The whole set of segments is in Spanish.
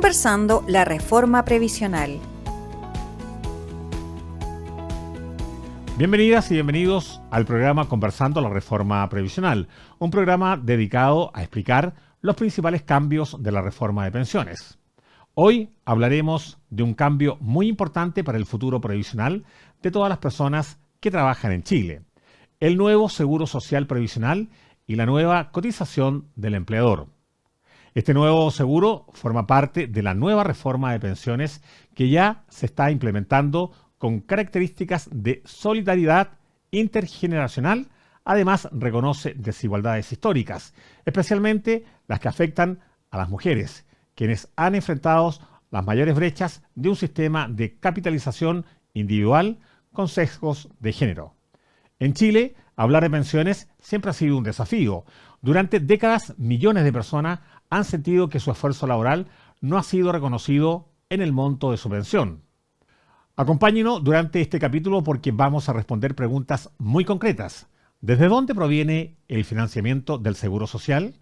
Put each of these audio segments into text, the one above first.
Conversando la reforma previsional. Bienvenidas y bienvenidos al programa Conversando la reforma previsional, un programa dedicado a explicar los principales cambios de la reforma de pensiones. Hoy hablaremos de un cambio muy importante para el futuro previsional de todas las personas que trabajan en Chile: el nuevo Seguro Social Previsional y la nueva cotización del empleador. Este nuevo seguro forma parte de la nueva reforma de pensiones que ya se está implementando con características de solidaridad intergeneracional. Además, reconoce desigualdades históricas, especialmente las que afectan a las mujeres, quienes han enfrentado las mayores brechas de un sistema de capitalización individual con sesgos de género. En Chile, hablar de pensiones siempre ha sido un desafío. Durante décadas, millones de personas han sentido que su esfuerzo laboral no ha sido reconocido en el monto de su pensión. Acompáñenos durante este capítulo porque vamos a responder preguntas muy concretas. ¿Desde dónde proviene el financiamiento del Seguro Social?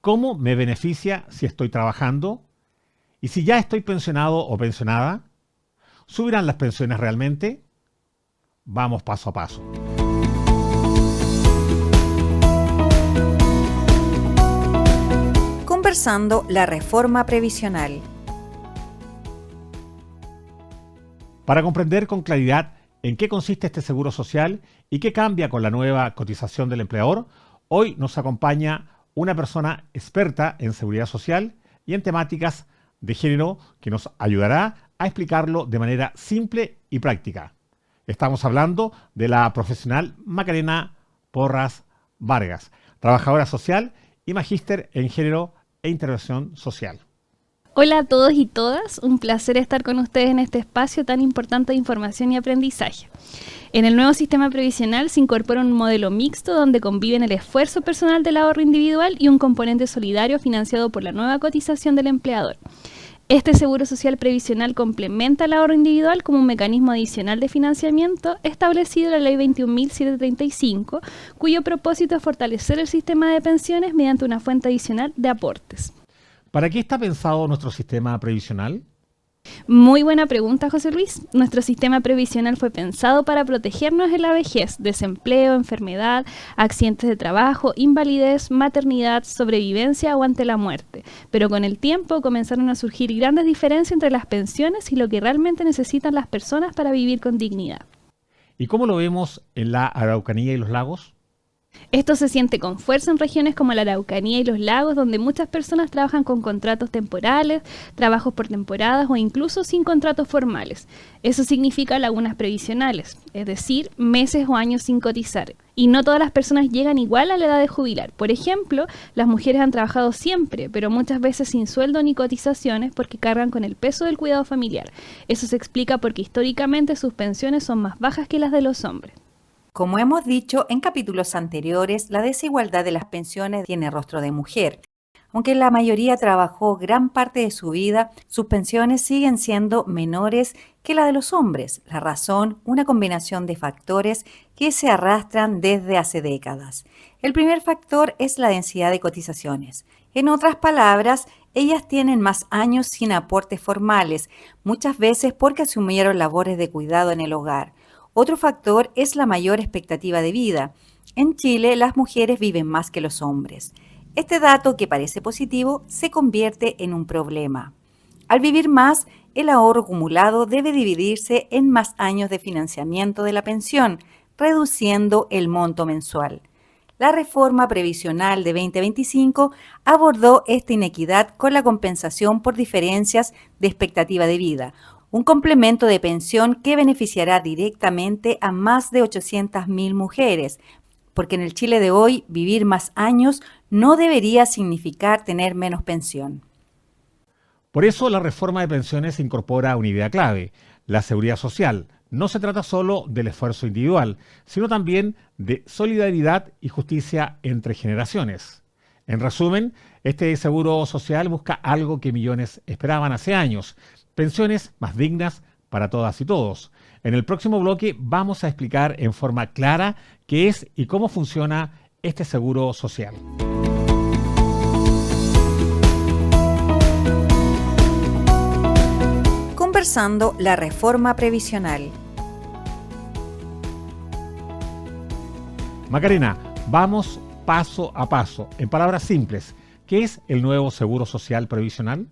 ¿Cómo me beneficia si estoy trabajando? ¿Y si ya estoy pensionado o pensionada? ¿Subirán las pensiones realmente? Vamos paso a paso. Conversando la reforma previsional. Para comprender con claridad en qué consiste este seguro social y qué cambia con la nueva cotización del empleador, hoy nos acompaña una persona experta en seguridad social y en temáticas de género que nos ayudará a explicarlo de manera simple y práctica. Estamos hablando de la profesional Macarena Porras Vargas, trabajadora social y magíster en género e intervención social. Hola a todos y todas, un placer estar con ustedes en este espacio tan importante de información y aprendizaje. En el nuevo sistema previsional se incorpora un modelo mixto donde conviven el esfuerzo personal del ahorro individual y un componente solidario financiado por la nueva cotización del empleador. Este seguro social previsional complementa el ahorro individual como un mecanismo adicional de financiamiento establecido en la Ley 21.735, cuyo propósito es fortalecer el sistema de pensiones mediante una fuente adicional de aportes. ¿Para qué está pensado nuestro sistema previsional? Muy buena pregunta, José Luis. Nuestro sistema previsional fue pensado para protegernos en la vejez, desempleo, enfermedad, accidentes de trabajo, invalidez, maternidad, sobrevivencia o ante la muerte. Pero con el tiempo comenzaron a surgir grandes diferencias entre las pensiones y lo que realmente necesitan las personas para vivir con dignidad. ¿Y cómo lo vemos en la Araucanía y los lagos? Esto se siente con fuerza en regiones como la Araucanía y los lagos, donde muchas personas trabajan con contratos temporales, trabajos por temporadas o incluso sin contratos formales. Eso significa lagunas previsionales, es decir, meses o años sin cotizar. Y no todas las personas llegan igual a la edad de jubilar. Por ejemplo, las mujeres han trabajado siempre, pero muchas veces sin sueldo ni cotizaciones porque cargan con el peso del cuidado familiar. Eso se explica porque históricamente sus pensiones son más bajas que las de los hombres. Como hemos dicho en capítulos anteriores, la desigualdad de las pensiones tiene rostro de mujer. Aunque la mayoría trabajó gran parte de su vida, sus pensiones siguen siendo menores que la de los hombres. La razón, una combinación de factores que se arrastran desde hace décadas. El primer factor es la densidad de cotizaciones. En otras palabras, ellas tienen más años sin aportes formales, muchas veces porque asumieron labores de cuidado en el hogar. Otro factor es la mayor expectativa de vida. En Chile, las mujeres viven más que los hombres. Este dato, que parece positivo, se convierte en un problema. Al vivir más, el ahorro acumulado debe dividirse en más años de financiamiento de la pensión, reduciendo el monto mensual. La reforma previsional de 2025 abordó esta inequidad con la compensación por diferencias de expectativa de vida, un complemento de pensión que beneficiará directamente a más de 800.000 mujeres, porque en el Chile de hoy vivir más años no debería significar tener menos pensión. Por eso la reforma de pensiones incorpora una idea clave: la seguridad social. No se trata solo del esfuerzo individual, sino también de solidaridad y justicia entre generaciones. En resumen, este seguro social busca algo que millones esperaban hace años: pensiones más dignas para todas y todos. En el próximo bloque vamos a explicar en forma clara qué es y cómo funciona este seguro social. conversando la reforma previsional. Macarena, vamos paso a paso. En palabras simples, ¿qué es el nuevo Seguro Social Previsional?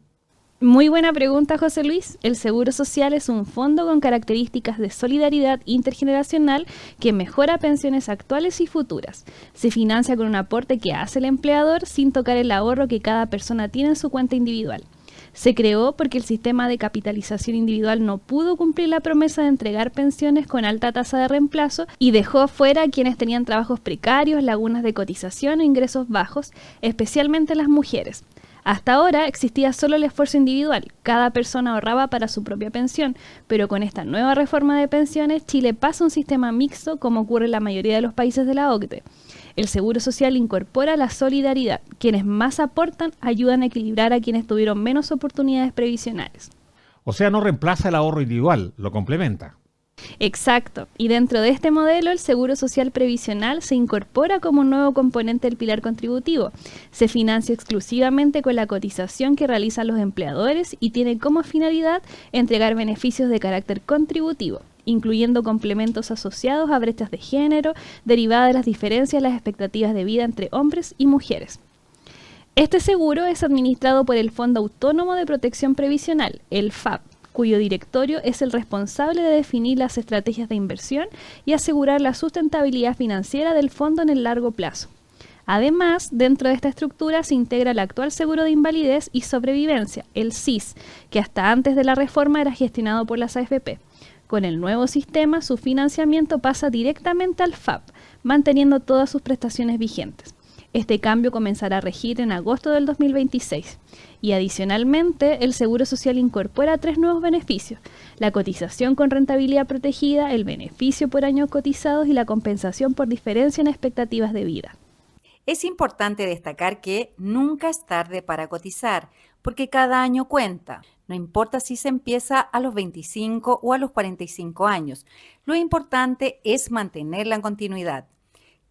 Muy buena pregunta, José Luis. El Seguro Social es un fondo con características de solidaridad intergeneracional que mejora pensiones actuales y futuras. Se financia con un aporte que hace el empleador sin tocar el ahorro que cada persona tiene en su cuenta individual. Se creó porque el sistema de capitalización individual no pudo cumplir la promesa de entregar pensiones con alta tasa de reemplazo y dejó fuera a quienes tenían trabajos precarios, lagunas de cotización o ingresos bajos, especialmente las mujeres. Hasta ahora existía solo el esfuerzo individual, cada persona ahorraba para su propia pensión, pero con esta nueva reforma de pensiones, Chile pasa a un sistema mixto como ocurre en la mayoría de los países de la OCDE. El Seguro Social incorpora la solidaridad. Quienes más aportan ayudan a equilibrar a quienes tuvieron menos oportunidades previsionales. O sea, no reemplaza el ahorro individual, lo complementa. Exacto. Y dentro de este modelo, el Seguro Social Previsional se incorpora como un nuevo componente del pilar contributivo. Se financia exclusivamente con la cotización que realizan los empleadores y tiene como finalidad entregar beneficios de carácter contributivo, incluyendo complementos asociados a brechas de género derivadas de las diferencias en las expectativas de vida entre hombres y mujeres. Este seguro es administrado por el Fondo Autónomo de Protección Previsional, el FAP, cuyo directorio es el responsable de definir las estrategias de inversión y asegurar la sustentabilidad financiera del fondo en el largo plazo. Además, dentro de esta estructura se integra el actual seguro de invalidez y sobrevivencia, el SIS, que hasta antes de la reforma era gestionado por las AFP. Con el nuevo sistema, su financiamiento pasa directamente al FAP, manteniendo todas sus prestaciones vigentes. Este cambio comenzará a regir en agosto del 2026. Y adicionalmente, el Seguro Social incorpora 3 nuevos beneficios: la cotización con rentabilidad protegida, el beneficio por años cotizados y la compensación por diferencia en expectativas de vida. Es importante destacar que nunca es tarde para cotizar, porque cada año cuenta. No importa si se empieza a los 25 o a los 45 años. Lo importante es mantenerla en continuidad.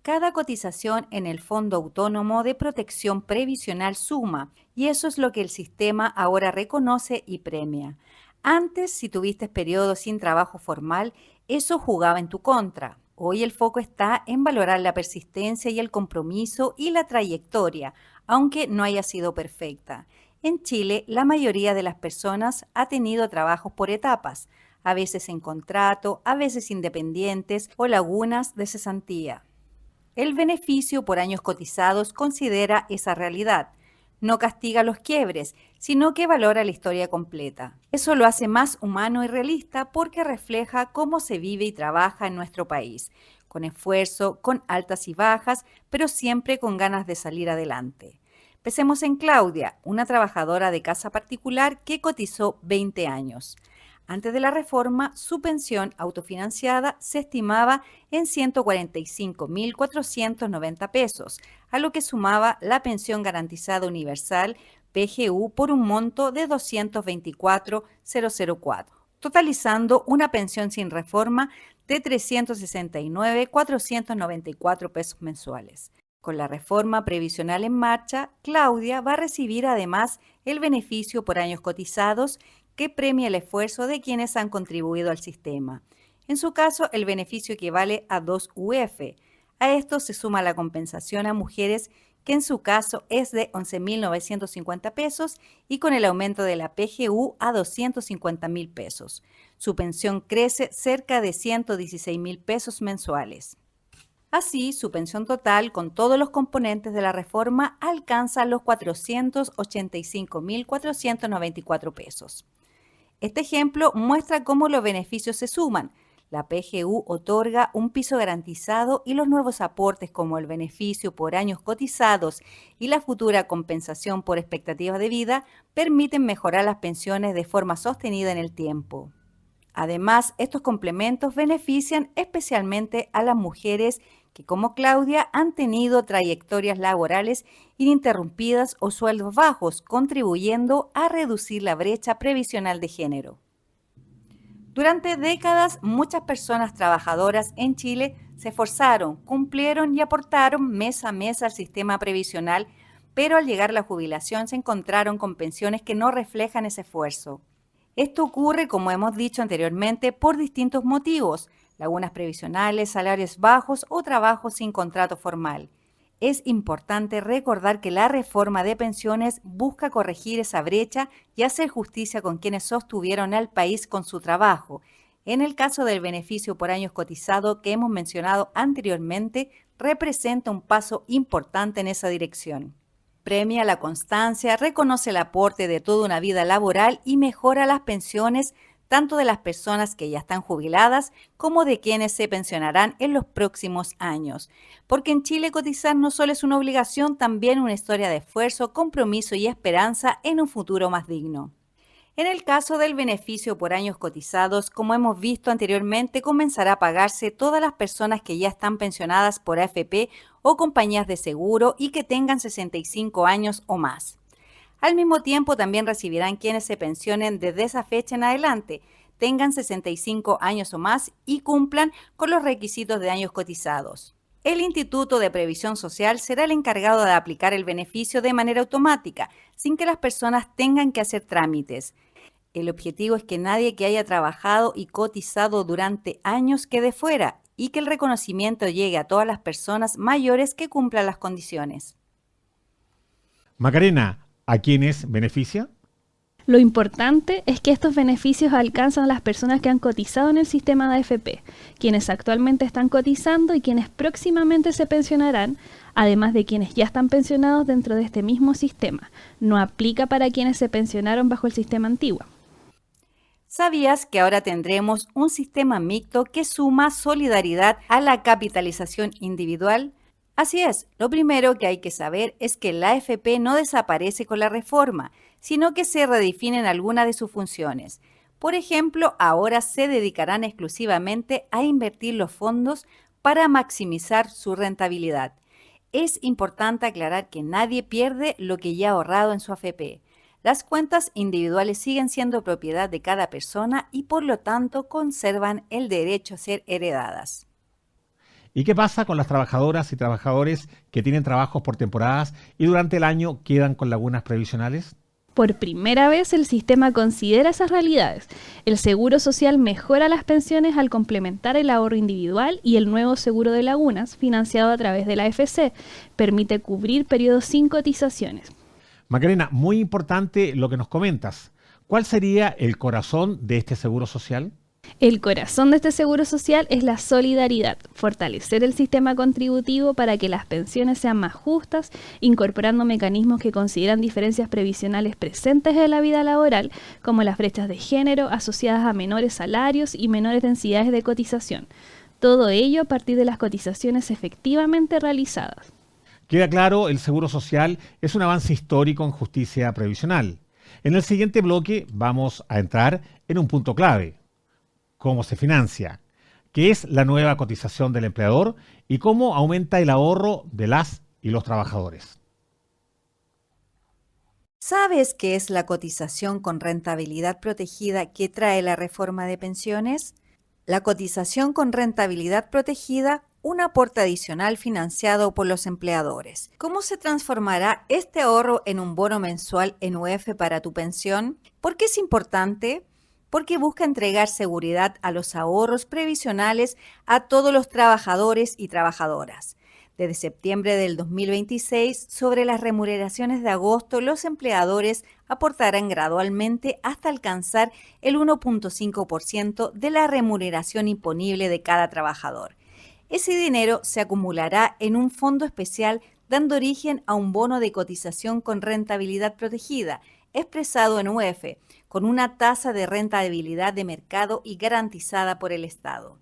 Cada cotización en el Fondo Autónomo de Protección Previsional suma, y eso es lo que el sistema ahora reconoce y premia. Antes, si tuviste periodos sin trabajo formal, eso jugaba en tu contra. Hoy el foco está en valorar la persistencia y el compromiso y la trayectoria, aunque no haya sido perfecta. En Chile, la mayoría de las personas ha tenido trabajos por etapas, a veces en contrato, a veces independientes o lagunas de cesantía. El beneficio por años cotizados considera esa realidad. No castiga los quiebres, sino que valora la historia completa. Eso lo hace más humano y realista porque refleja cómo se vive y trabaja en nuestro país, con esfuerzo, con altas y bajas, pero siempre con ganas de salir adelante. Pensemos en Claudia, una trabajadora de casa particular que cotizó 20 años. Antes de la reforma, su pensión autofinanciada se estimaba en 145.490 pesos, a lo que sumaba la pensión garantizada universal PGU por un monto de 224.004, totalizando una pensión sin reforma de 369.494 pesos mensuales. Con la reforma previsional en marcha, Claudia va a recibir además el beneficio por años cotizados que premia el esfuerzo de quienes han contribuido al sistema. En su caso, el beneficio equivale a 2 UF. A esto se suma la compensación a mujeres, que en su caso es de 11.950 pesos y con el aumento de la PGU a 250.000 pesos. Su pensión crece cerca de 116.000 pesos mensuales. Así, su pensión total con todos los componentes de la reforma alcanza los 485.494 pesos. Este ejemplo muestra cómo los beneficios se suman. La PGU otorga un piso garantizado y los nuevos aportes como el beneficio por años cotizados y la futura compensación por expectativas de vida permiten mejorar las pensiones de forma sostenida en el tiempo. Además, estos complementos benefician especialmente a las mujeres que, como Claudia, han tenido trayectorias laborales ininterrumpidas o sueldos bajos, contribuyendo a reducir la brecha previsional de género. Durante décadas, muchas personas trabajadoras en Chile se esforzaron, cumplieron y aportaron mes a mes al sistema previsional, pero al llegar a la jubilación se encontraron con pensiones que no reflejan ese esfuerzo. Esto ocurre, como hemos dicho anteriormente, por distintos motivos: lagunas previsionales, salarios bajos o trabajo sin contrato formal. Es importante recordar que la reforma de pensiones busca corregir esa brecha y hacer justicia con quienes sostuvieron al país con su trabajo. En el caso del beneficio por años cotizado que hemos mencionado anteriormente, representa un paso importante en esa dirección. Premia la constancia, reconoce el aporte de toda una vida laboral y mejora las pensiones tanto de las personas que ya están jubiladas como de quienes se pensionarán en los próximos años. Porque en Chile cotizar no solo es una obligación, también una historia de esfuerzo, compromiso y esperanza en un futuro más digno. En el caso del beneficio por años cotizados, como hemos visto anteriormente, comenzará a pagarse todas las personas que ya están pensionadas por AFP o compañías de seguro y que tengan 65 años o más. Al mismo tiempo, también recibirán quienes se pensionen desde esa fecha en adelante, tengan 65 años o más y cumplan con los requisitos de años cotizados. El Instituto de Previsión Social será el encargado de aplicar el beneficio de manera automática, sin que las personas tengan que hacer trámites. El objetivo es que nadie que haya trabajado y cotizado durante años quede fuera y que el reconocimiento llegue a todas las personas mayores que cumplan las condiciones. Macarena, ¿a quiénes beneficia? Lo importante es que estos beneficios alcanzan a las personas que han cotizado en el sistema de AFP, quienes actualmente están cotizando y quienes próximamente se pensionarán, además de quienes ya están pensionados dentro de este mismo sistema. No aplica para quienes se pensionaron bajo el sistema antiguo. ¿Sabías que ahora tendremos un sistema mixto que suma solidaridad a la capitalización individual? Así es, lo primero que hay que saber es que la AFP no desaparece con la reforma, sino que se redefinen algunas de sus funciones. Por ejemplo, ahora se dedicarán exclusivamente a invertir los fondos para maximizar su rentabilidad. Es importante aclarar que nadie pierde lo que ya ha ahorrado en su AFP. Las cuentas individuales siguen siendo propiedad de cada persona y por lo tanto conservan el derecho a ser heredadas. ¿Y qué pasa con las trabajadoras y trabajadores que tienen trabajos por temporadas y durante el año quedan con lagunas previsionales? Por primera vez el sistema considera esas realidades. El Seguro Social mejora las pensiones al complementar el ahorro individual y el nuevo seguro de lagunas, financiado a través de la AFC, permite cubrir periodos sin cotizaciones. Macarena, muy importante lo que nos comentas. ¿Cuál sería el corazón de este seguro social? El corazón de este seguro social es la solidaridad, fortalecer el sistema contributivo para que las pensiones sean más justas, incorporando mecanismos que consideran diferencias previsionales presentes en la vida laboral, como las brechas de género asociadas a menores salarios y menores densidades de cotización. Todo ello a partir de las cotizaciones efectivamente realizadas. Queda claro, el Seguro Social es un avance histórico en justicia previsional. En el siguiente bloque vamos a entrar en un punto clave: cómo se financia, qué es la nueva cotización del empleador y cómo aumenta el ahorro de las y los trabajadores. ¿Sabes qué es la cotización con rentabilidad protegida que trae la reforma de pensiones? La cotización con rentabilidad protegida, un aporte adicional financiado por los empleadores. ¿Cómo se transformará este ahorro en un bono mensual en UF para tu pensión? ¿Por qué es importante? Porque busca entregar seguridad a los ahorros previsionales a todos los trabajadores y trabajadoras. Desde septiembre del 2026, sobre las remuneraciones de agosto, los empleadores aportarán gradualmente hasta alcanzar el 1.5% de la remuneración imponible de cada trabajador. Ese dinero se acumulará en un fondo especial, dando origen a un bono de cotización con rentabilidad protegida, expresado en UF, con una tasa de rentabilidad de mercado y garantizada por el Estado.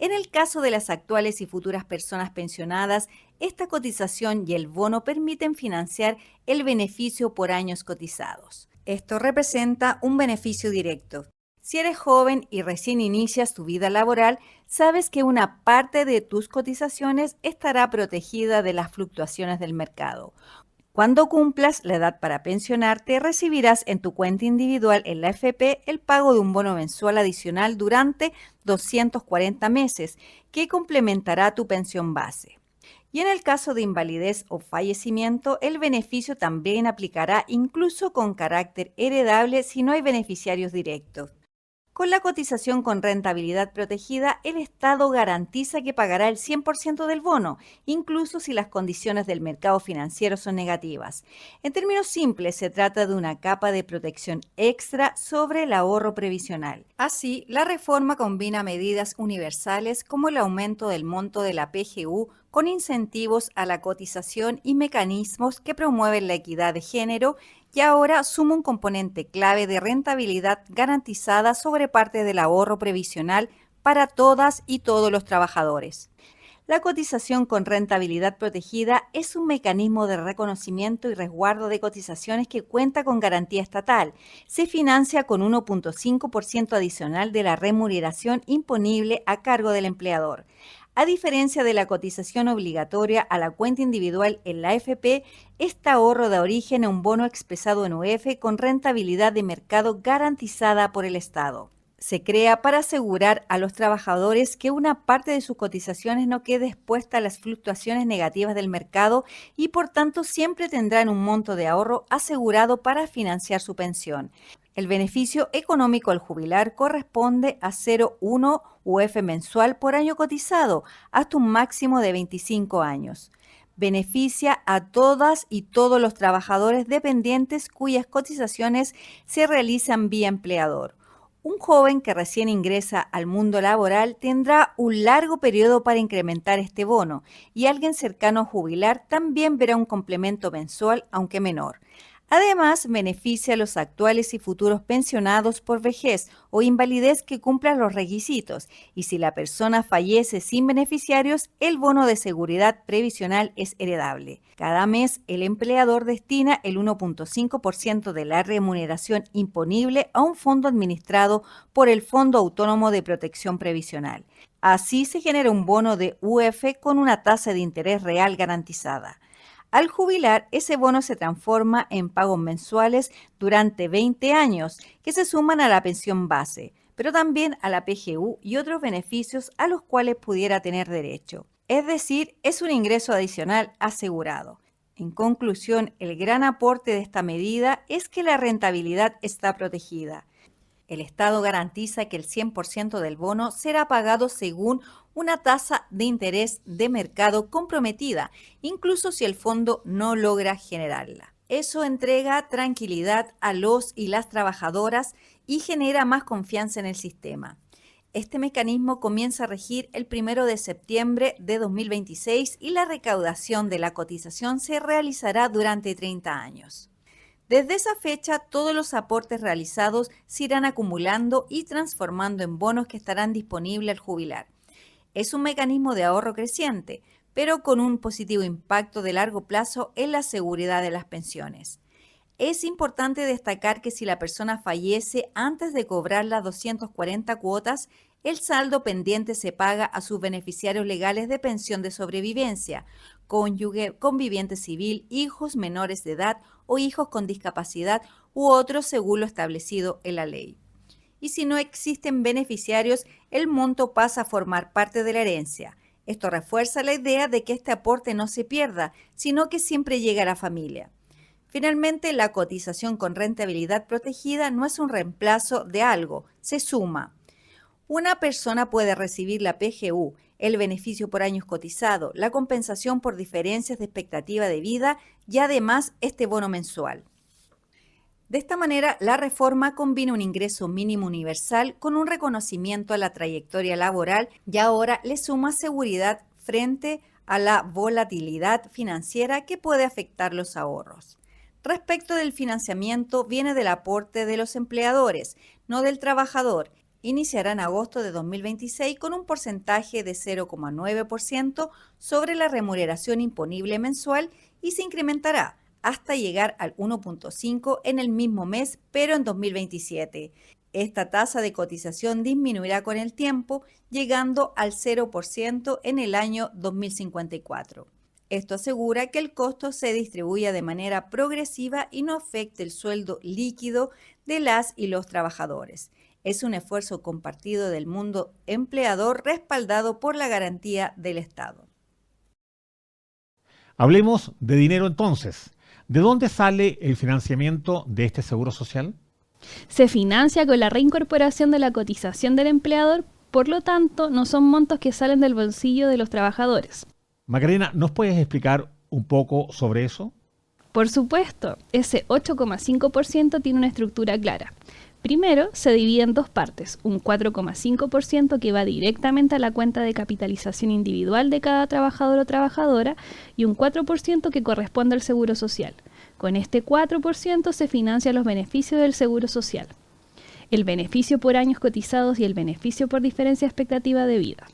En el caso de las actuales y futuras personas pensionadas, esta cotización y el bono permiten financiar el beneficio por años cotizados. Esto representa un beneficio directo. Si eres joven y recién inicias tu vida laboral, sabes que una parte de tus cotizaciones estará protegida de las fluctuaciones del mercado. Cuando cumplas la edad para pensionarte, recibirás en tu cuenta individual en la AFP el pago de un bono mensual adicional durante 240 meses, que complementará tu pensión base. Y en el caso de invalidez o fallecimiento, el beneficio también aplicará incluso con carácter heredable si no hay beneficiarios directos. Con la cotización con rentabilidad protegida, el Estado garantiza que pagará el 100% del bono, incluso si las condiciones del mercado financiero son negativas. En términos simples, se trata de una capa de protección extra sobre el ahorro previsional. Así, la reforma combina medidas universales como el aumento del monto de la PGU con incentivos a la cotización y mecanismos que promueven la equidad de género, y ahora suma un componente clave de rentabilidad garantizada sobre parte del ahorro previsional para todas y todos los trabajadores. La cotización con rentabilidad protegida es un mecanismo de reconocimiento y resguardo de cotizaciones que cuenta con garantía estatal. Se financia con 1.5% adicional de la remuneración imponible a cargo del empleador. A diferencia de la cotización obligatoria a la cuenta individual en la AFP, este ahorro da origen a un bono expresado en UF con rentabilidad de mercado garantizada por el Estado. Se crea para asegurar a los trabajadores que una parte de sus cotizaciones no quede expuesta a las fluctuaciones negativas del mercado y por tanto siempre tendrán un monto de ahorro asegurado para financiar su pensión. El beneficio económico al jubilar corresponde a 0,1 UF mensual por año cotizado, hasta un máximo de 25 años. Beneficia a todas y todos los trabajadores dependientes cuyas cotizaciones se realizan vía empleador. Un joven que recién ingresa al mundo laboral tendrá un largo periodo para incrementar este bono y alguien cercano a jubilar también verá un complemento mensual, aunque menor. Además, beneficia a los actuales y futuros pensionados por vejez o invalidez que cumplan los requisitos, y si la persona fallece sin beneficiarios, el bono de seguridad previsional es heredable. Cada mes, el empleador destina el 1.5% de la remuneración imponible a un fondo administrado por el Fondo Autónomo de Protección Previsional. Así se genera un bono de UF con una tasa de interés real garantizada. Al jubilar, ese bono se transforma en pagos mensuales durante 20 años, que se suman a la pensión base, pero también a la PGU y otros beneficios a los cuales pudiera tener derecho. Es decir, es un ingreso adicional asegurado. En conclusión, el gran aporte de esta medida es que la rentabilidad está protegida. El Estado garantiza que el 100% del bono será pagado según una tasa de interés de mercado comprometida, incluso si el fondo no logra generarla. Eso entrega tranquilidad a los y las trabajadoras y genera más confianza en el sistema. Este mecanismo comienza a regir el 1 de septiembre de 2026 y la recaudación de la cotización se realizará durante 30 años. Desde esa fecha, todos los aportes realizados se irán acumulando y transformando en bonos que estarán disponibles al jubilar. Es un mecanismo de ahorro creciente, pero con un positivo impacto de largo plazo en la seguridad de las pensiones. Es importante destacar que si la persona fallece antes de cobrar las 240 cuotas, el saldo pendiente se paga a sus beneficiarios legales de pensión de sobrevivencia, cónyuge, conviviente civil, hijos menores de edad o hijos con discapacidad u otros según lo establecido en la ley. Y si no existen beneficiarios, el monto pasa a formar parte de la herencia. Esto refuerza la idea de que este aporte no se pierda, sino que siempre llega a la familia. Finalmente, la cotización con rentabilidad protegida no es un reemplazo de algo, se suma. Una persona puede recibir la PGU, el beneficio por años cotizado, la compensación por diferencias de expectativa de vida y además este bono mensual. De esta manera, la reforma combina un ingreso mínimo universal con un reconocimiento a la trayectoria laboral y ahora le suma seguridad frente a la volatilidad financiera que puede afectar los ahorros. Respecto del financiamiento, viene del aporte de los empleadores, no del trabajador. Iniciará en agosto de 2026 con un porcentaje de 0,9% sobre la remuneración imponible mensual y se incrementará hasta llegar al 1.5% en el mismo mes, pero en 2027. Esta tasa de cotización disminuirá con el tiempo, llegando al 0% en el año 2054. Esto asegura que el costo se distribuya de manera progresiva y no afecte el sueldo líquido de las y los trabajadores. Es un esfuerzo compartido del mundo empleador respaldado por la garantía del Estado. Hablemos de dinero entonces. ¿De dónde sale el financiamiento de este seguro social? Se financia con la reincorporación de la cotización del empleador, por lo tanto, no son montos que salen del bolsillo de los trabajadores. Macarena, ¿nos puedes explicar un poco sobre eso? Por supuesto, ese 8,5% tiene una estructura clara. Primero, se divide en dos partes, un 4,5% que va directamente a la cuenta de capitalización individual de cada trabajador o trabajadora y un 4% que corresponde al seguro social. Con este 4% se financian los beneficios del seguro social, el beneficio por años cotizados y el beneficio por diferencia de expectativa de vida.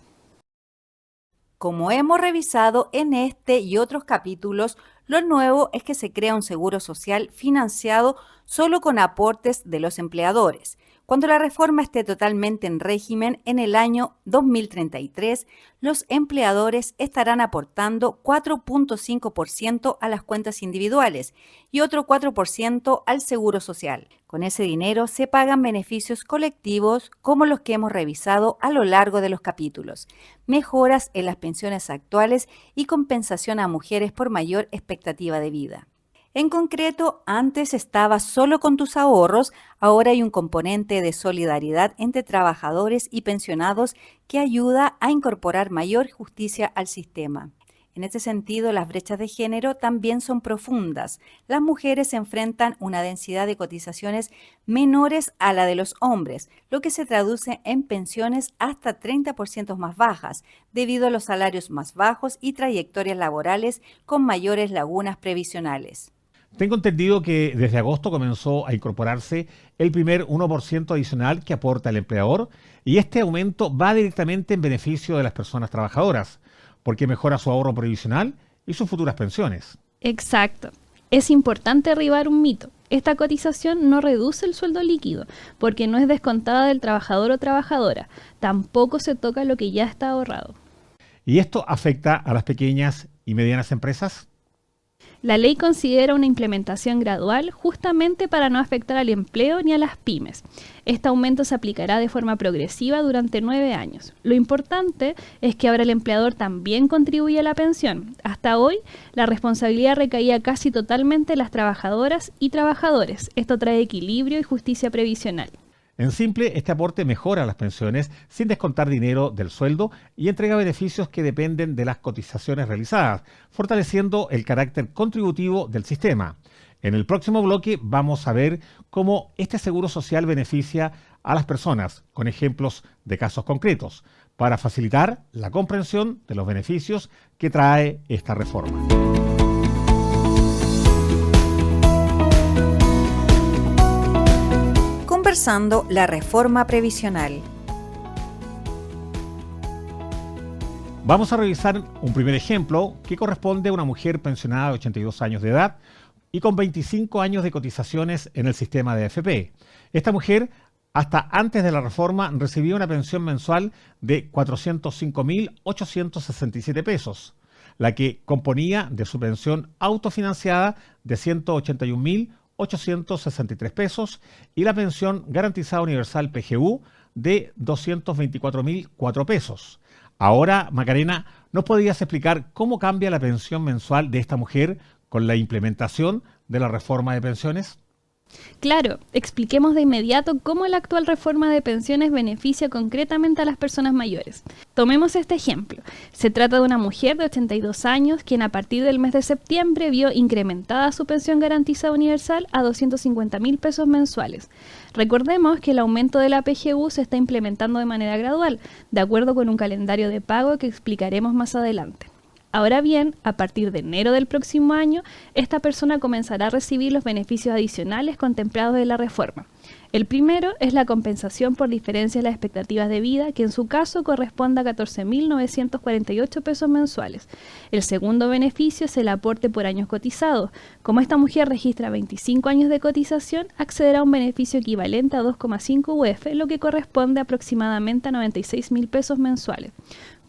Como hemos revisado en este y otros capítulos, lo nuevo es que se crea un seguro social financiado solo con aportes de los empleadores. Cuando la reforma esté totalmente en régimen, en el año 2033, los empleadores estarán aportando 4,5% a las cuentas individuales y otro 4% al seguro social. Con ese dinero se pagan beneficios colectivos como los que hemos revisado a lo largo de los capítulos, mejoras en las pensiones actuales y compensación a mujeres por mayor expectativa de vida. En concreto, antes estabas solo con tus ahorros, ahora hay un componente de solidaridad entre trabajadores y pensionados que ayuda a incorporar mayor justicia al sistema. En este sentido, las brechas de género también son profundas. Las mujeres enfrentan una densidad de cotizaciones menores a la de los hombres, lo que se traduce en pensiones hasta 30% más bajas, debido a los salarios más bajos y trayectorias laborales con mayores lagunas previsionales. Tengo entendido que desde agosto comenzó a incorporarse el primer 1% adicional que aporta el empleador y este aumento va directamente en beneficio de las personas trabajadoras, porque mejora su ahorro previsional y sus futuras pensiones. Exacto. Es importante derribar un mito. Esta cotización no reduce el sueldo líquido, porque no es descontada del trabajador o trabajadora. Tampoco se toca lo que ya está ahorrado. ¿Y esto afecta a las pequeñas y medianas empresas? La ley considera una implementación gradual justamente para no afectar al empleo ni a las pymes. Este aumento se aplicará de forma progresiva durante 9 años. Lo importante es que ahora el empleador también contribuye a la pensión. Hasta hoy, la responsabilidad recaía casi totalmente en las trabajadoras y trabajadores. Esto trae equilibrio y justicia previsional. En simple, este aporte mejora las pensiones sin descontar dinero del sueldo y entrega beneficios que dependen de las cotizaciones realizadas, fortaleciendo el carácter contributivo del sistema. En el próximo bloque vamos a ver cómo este seguro social beneficia a las personas, con ejemplos de casos concretos, para facilitar la comprensión de los beneficios que trae esta reforma. Conversando la reforma previsional. Vamos a revisar un primer ejemplo que corresponde a una mujer pensionada de 82 años de edad y con 25 años de cotizaciones en el sistema de AFP. Esta mujer, hasta antes de la reforma, recibía una pensión mensual de 405.867 pesos, la que componía de su pensión autofinanciada de 181.863 pesos y la pensión garantizada universal PGU de 224.004 pesos. Ahora, Macarena, ¿nos podrías explicar cómo cambia la pensión mensual de esta mujer con la implementación de la reforma de pensiones? Claro, expliquemos de inmediato cómo la actual reforma de pensiones beneficia concretamente a las personas mayores. Tomemos este ejemplo. Se trata de una mujer de 82 años quien a partir del mes de septiembre vio incrementada su pensión garantizada universal a 250.000 pesos mensuales. Recordemos que el aumento de la PGU se está implementando de manera gradual, de acuerdo con un calendario de pago que explicaremos más adelante. Ahora bien, a partir de enero del próximo año, esta persona comenzará a recibir los beneficios adicionales contemplados de la reforma. El primero es la compensación por diferencia de las expectativas de vida, que en su caso corresponde a 14.948 pesos mensuales. El segundo beneficio es el aporte por años cotizados. Como esta mujer registra 25 años de cotización, accederá a un beneficio equivalente a 2,5 UF, lo que corresponde aproximadamente a 96.000 pesos mensuales.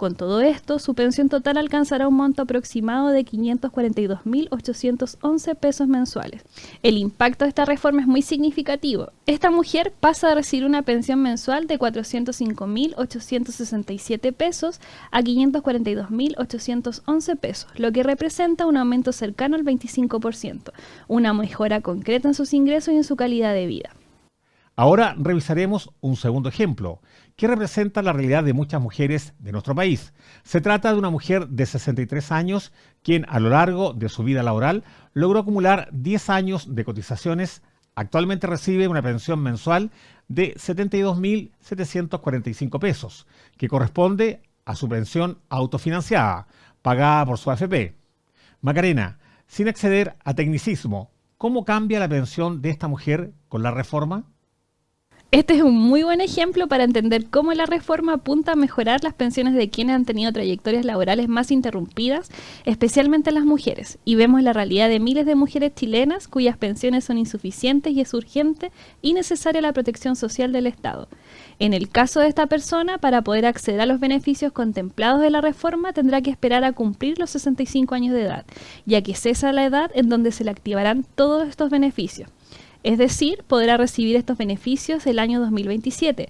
Con todo esto, su pensión total alcanzará un monto aproximado de 542.811 pesos mensuales. El impacto de esta reforma es muy significativo. Esta mujer pasa a recibir una pensión mensual de 405.867 pesos a 542.811 pesos, lo que representa un aumento cercano al 25%, una mejora concreta en sus ingresos y en su calidad de vida. Ahora revisaremos un segundo ejemplo, que representa la realidad de muchas mujeres de nuestro país. Se trata de una mujer de 63 años, quien a lo largo de su vida laboral logró acumular 10 años de cotizaciones. Actualmente recibe una pensión mensual de 72.745 pesos, que corresponde a su pensión autofinanciada, pagada por su AFP. Macarena, sin acceder a tecnicismo, ¿cómo cambia la pensión de esta mujer con la reforma? Este es un muy buen ejemplo para entender cómo la reforma apunta a mejorar las pensiones de quienes han tenido trayectorias laborales más interrumpidas, especialmente las mujeres, y vemos la realidad de miles de mujeres chilenas cuyas pensiones son insuficientes y es urgente y necesaria la protección social del Estado. En el caso de esta persona, para poder acceder a los beneficios contemplados de la reforma, tendrá que esperar a cumplir los 65 años de edad, ya que es esa la edad en donde se le activarán todos estos beneficios. Es decir, podrá recibir estos beneficios el año 2027.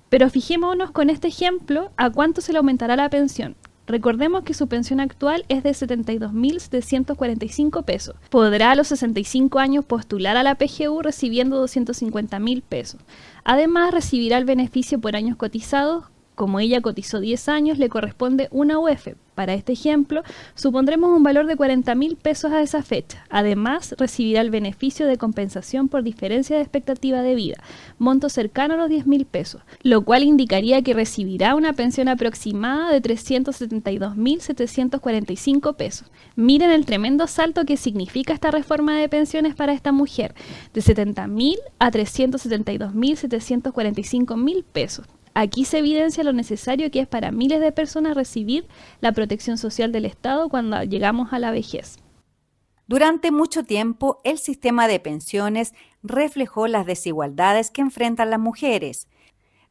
Pero fijémonos con este ejemplo a cuánto se le aumentará la pensión. Recordemos que su pensión actual es de 72.745 pesos. Podrá a los 65 años postular a la PGU recibiendo 250.000 pesos. Además, recibirá el beneficio por años cotizados. Como ella cotizó 10 años, le corresponde una UF. Para este ejemplo, supondremos un valor de 40.000 pesos a esa fecha. Además, recibirá el beneficio de compensación por diferencia de expectativa de vida, monto cercano a los 10.000 pesos, lo cual indicaría que recibirá una pensión aproximada de 372.745 pesos. Miren el tremendo salto que significa esta reforma de pensiones para esta mujer, de 70.000 a 372.745 pesos. Aquí se evidencia lo necesario que es para miles de personas recibir la protección social del Estado cuando llegamos a la vejez. Durante mucho tiempo, el sistema de pensiones reflejó las desigualdades que enfrentan las mujeres.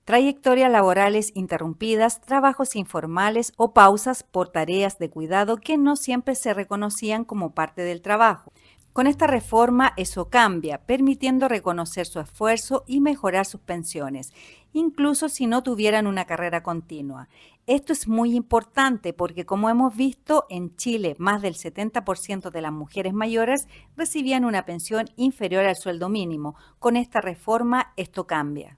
Trayectorias laborales interrumpidas, trabajos informales o pausas por tareas de cuidado que no siempre se reconocían como parte del trabajo. Con esta reforma eso cambia, permitiendo reconocer su esfuerzo y mejorar sus pensiones, incluso si no tuvieran una carrera continua. Esto es muy importante porque, como hemos visto, en Chile más del 70% de las mujeres mayores recibían una pensión inferior al sueldo mínimo. Con esta reforma esto cambia.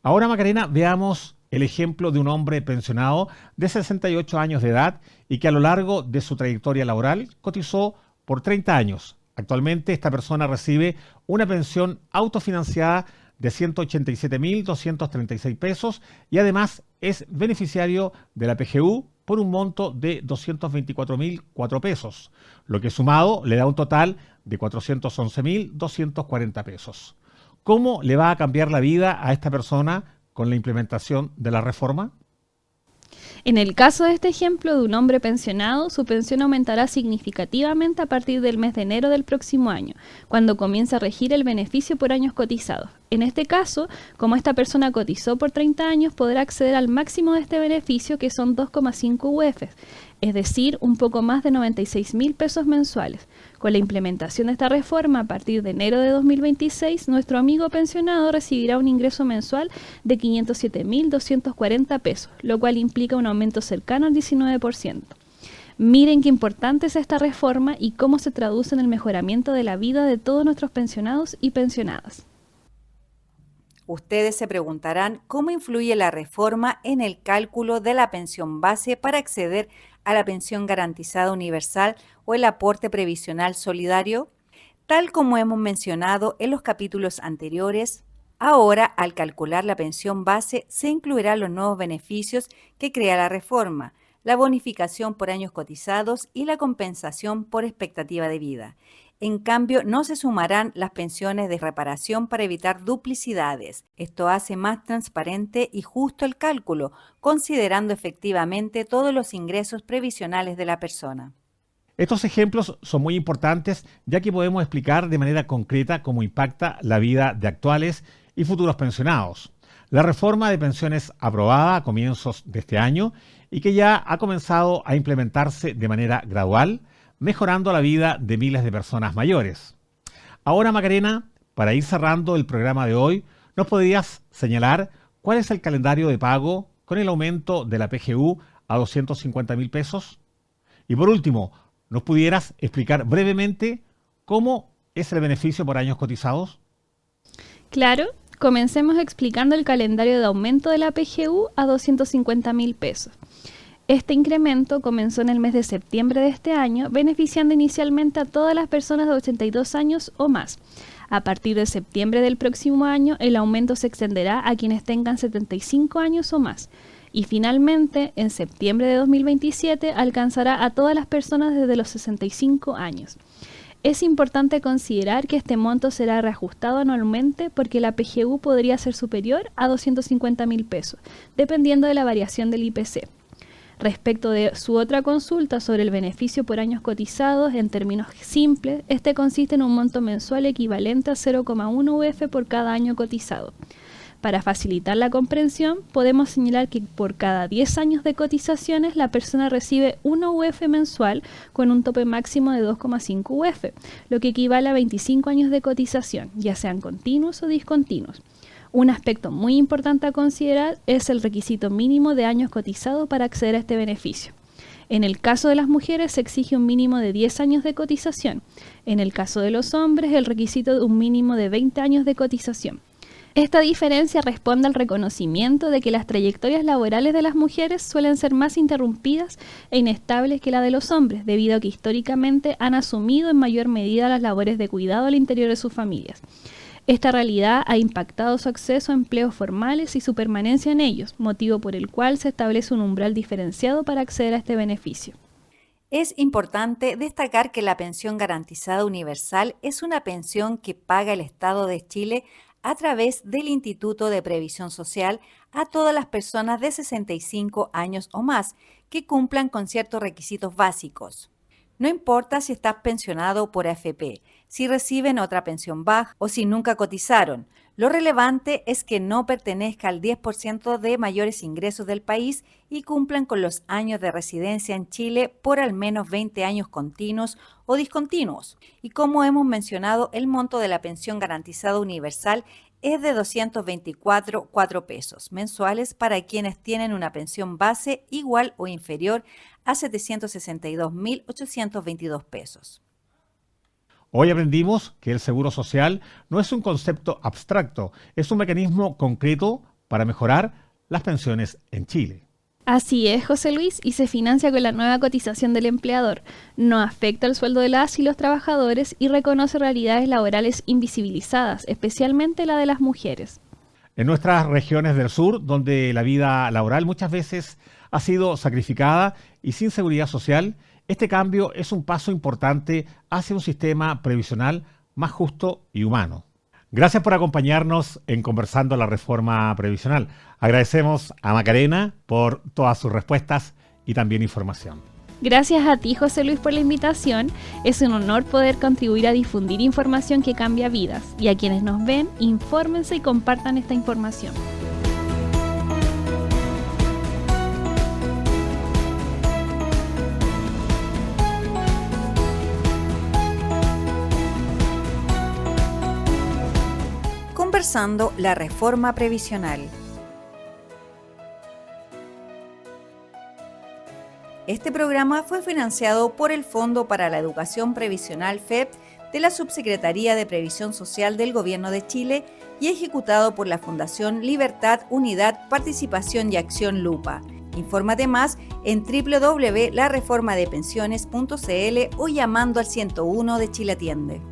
Ahora, Macarena, veamos el ejemplo de un hombre pensionado de 68 años de edad y que a lo largo de su trayectoria laboral cotizó por 30 años. Actualmente esta persona recibe una pensión autofinanciada de 187.236 pesos y además es beneficiario de la PGU por un monto de 224.004 pesos, lo que sumado le da un total de 411.240 pesos. ¿Cómo le va a cambiar la vida a esta persona con la implementación de la reforma? En el caso de este ejemplo de un hombre pensionado, su pensión aumentará significativamente a partir del mes de enero del próximo año, cuando comienza a regir el beneficio por años cotizados. En este caso, como esta persona cotizó por 30 años, podrá acceder al máximo de este beneficio, que son 2,5 UFs, es decir, un poco más de 96.000 pesos mensuales. Con la implementación de esta reforma, a partir de enero de 2026, nuestro amigo pensionado recibirá un ingreso mensual de 507.240 pesos, lo cual implica un aumento cercano al 19%. Miren qué importante es esta reforma y cómo se traduce en el mejoramiento de la vida de todos nuestros pensionados y pensionadas. Ustedes se preguntarán cómo influye la reforma en el cálculo de la pensión base para acceder a la pensión garantizada universal o el aporte previsional solidario. Tal como hemos mencionado en los capítulos anteriores, ahora al calcular la pensión base se incluirán los nuevos beneficios que crea la reforma, la bonificación por años cotizados y la compensación por expectativa de vida. En cambio, no se sumarán las pensiones de reparación para evitar duplicidades. Esto hace más transparente y justo el cálculo, considerando efectivamente todos los ingresos previsionales de la persona. Estos ejemplos son muy importantes, ya que podemos explicar de manera concreta cómo impacta la vida de actuales y futuros pensionados. La reforma de pensiones aprobada a comienzos de este año y que ya ha comenzado a implementarse de manera gradual, mejorando la vida de miles de personas mayores. Ahora, Macarena, para ir cerrando el programa de hoy, ¿nos podrías señalar cuál es el calendario de pago con el aumento de la PGU a 250.000 pesos? Y por último, ¿nos pudieras explicar brevemente cómo es el beneficio por años cotizados? Claro, comencemos explicando el calendario de aumento de la PGU a 250.000 pesos. Este incremento comenzó en el mes de septiembre de este año, beneficiando inicialmente a todas las personas de 82 años o más. A partir de septiembre del próximo año, el aumento se extenderá a quienes tengan 75 años o más. Y finalmente, en septiembre de 2027, alcanzará a todas las personas desde los 65 años. Es importante considerar que este monto será reajustado anualmente porque la PGU podría ser superior a 250.000 pesos, dependiendo de la variación del IPC. Respecto de su otra consulta sobre el beneficio por años cotizados, en términos simples, este consiste en un monto mensual equivalente a 0,1 UF por cada año cotizado. Para facilitar la comprensión, podemos señalar que por cada 10 años de cotizaciones, la persona recibe 1 UF mensual con un tope máximo de 2,5 UF, lo que equivale a 25 años de cotización, ya sean continuos o discontinuos. Un aspecto muy importante a considerar es el requisito mínimo de años cotizados para acceder a este beneficio. En el caso de las mujeres se exige un mínimo de 10 años de cotización. En el caso de los hombres, el requisito de un mínimo de 20 años de cotización. Esta diferencia responde al reconocimiento de que las trayectorias laborales de las mujeres suelen ser más interrumpidas e inestables que la de los hombres, debido a que históricamente han asumido en mayor medida las labores de cuidado al interior de sus familias. Esta realidad ha impactado su acceso a empleos formales y su permanencia en ellos, motivo por el cual se establece un umbral diferenciado para acceder a este beneficio. Es importante destacar que la pensión garantizada universal es una pensión que paga el Estado de Chile a través del Instituto de Previsión Social a todas las personas de 65 años o más que cumplan con ciertos requisitos básicos. No importa si estás pensionado por AFP, si reciben otra pensión baja o si nunca cotizaron. Lo relevante es que no pertenezca al 10% de mayores ingresos del país y cumplan con los años de residencia en Chile por al menos 20 años continuos o discontinuos. Y como hemos mencionado, el monto de la pensión garantizada universal es de 224,4 pesos mensuales para quienes tienen una pensión base igual o inferior a 762.822 pesos. Hoy aprendimos que el seguro social no es un concepto abstracto, es un mecanismo concreto para mejorar las pensiones en Chile. Así es, José Luis, y se financia con la nueva cotización del empleador. No afecta el sueldo de las y los trabajadores y reconoce realidades laborales invisibilizadas, especialmente la de las mujeres. En nuestras regiones del sur, donde la vida laboral muchas veces ha sido sacrificada y sin seguridad social, este cambio es un paso importante hacia un sistema previsional más justo y humano. Gracias por acompañarnos en Conversando la Reforma Previsional. Agradecemos a Macarena por todas sus respuestas y también información. Gracias a ti, José Luis, por la invitación. Es un honor poder contribuir a difundir información que cambia vidas. Y a quienes nos ven, infórmense y compartan esta información. Conversando la Reforma Previsional. Este programa fue financiado por el Fondo para la Educación Previsional FEP de la Subsecretaría de Previsión Social del Gobierno de Chile y ejecutado por la Fundación Libertad, Unidad, Participación y Acción Lupa. Infórmate más en www.lareformadepensiones.cl o llamando al 101 de Chile Atiende.